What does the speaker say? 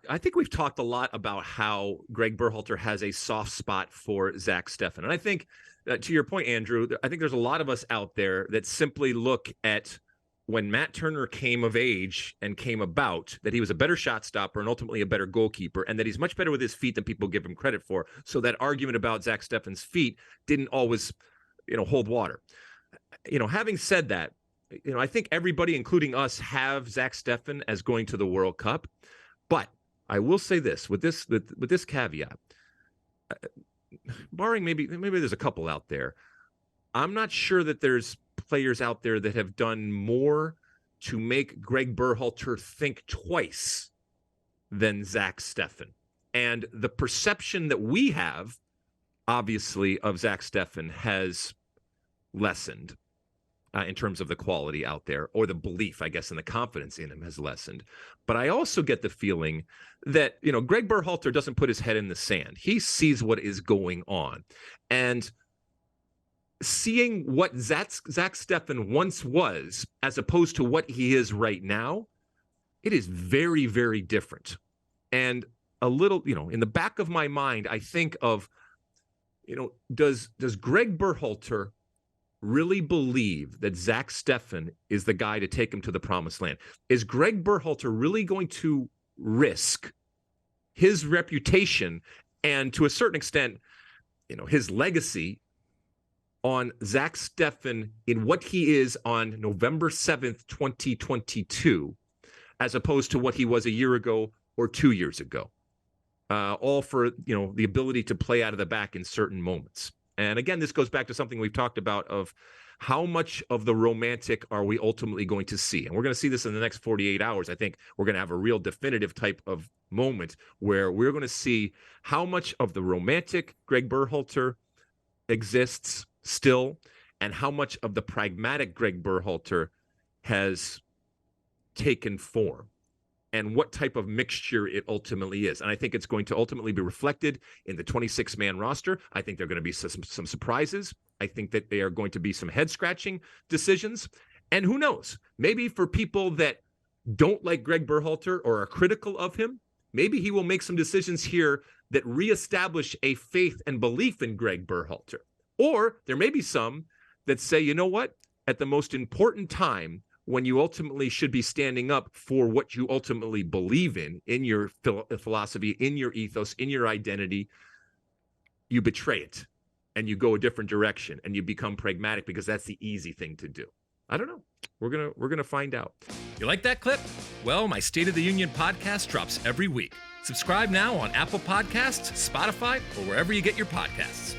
I think we've talked a lot about how Gregg Berhalter has a soft spot for Zack Steffen. And I think, to your point, Andrew, I think there's a lot of us out there that simply look at when Matt Turner came of age and came about, that he was a better shot stopper and ultimately a better goalkeeper, and that he's much better with his feet than people give him credit for. So that argument about Zack Steffen's feet didn't always, hold water. Having said that, I think everybody, including us, have Zack Steffen as going to the World Cup. But I will say this with this caveat, barring maybe there's a couple out there, I'm not sure that there's players out there that have done more to make Gregg Berhalter think twice than Zack Steffen. And the perception that we have, obviously, of Zack Steffen has lessened in terms of the quality out there, or the belief, I guess, and the confidence in him has lessened. But I also get the feeling that, Gregg Berhalter doesn't put his head in the sand. He sees what is going on. And seeing what Zack Steffen once was, as opposed to what he is right now, it is very, very different. And a little, in the back of my mind, I think of, does Gregg Berhalter really believe that Zack Steffen is the guy to take him to the promised land? Is Gregg Berhalter really going to risk his reputation and, to a certain extent, his legacy on Zack Steffen in what he is on November 7th, 2022, as opposed to what he was a year ago or 2 years ago? All for, the ability to play out of the back in certain moments. And again, this goes back to something we've talked about of how much of the romantic are we ultimately going to see? And we're going to see this in the next 48 hours. I think we're going to have a real definitive type of moment where we're going to see how much of the romantic Gregg Berhalter exists still, and how much of the pragmatic Gregg Berhalter has taken form, and what type of mixture it ultimately is. And I think it's going to ultimately be reflected in the 26-man roster. I think there are going to be some surprises. I think that there are going to be some head-scratching decisions. And who knows? Maybe for people that don't like Gregg Berhalter or are critical of him, maybe he will make some decisions here that reestablish a faith and belief in Gregg Berhalter. Or there may be some that say, you know what? At the most important time, when you ultimately should be standing up for what you ultimately believe in your philosophy, in your ethos, in your identity, you betray it and you go a different direction and you become pragmatic because that's the easy thing to do. I don't know. We're gonna find out. You like that clip? Well, my State of the Union podcast drops every week. Subscribe now on Apple Podcasts, Spotify, or wherever you get your podcasts.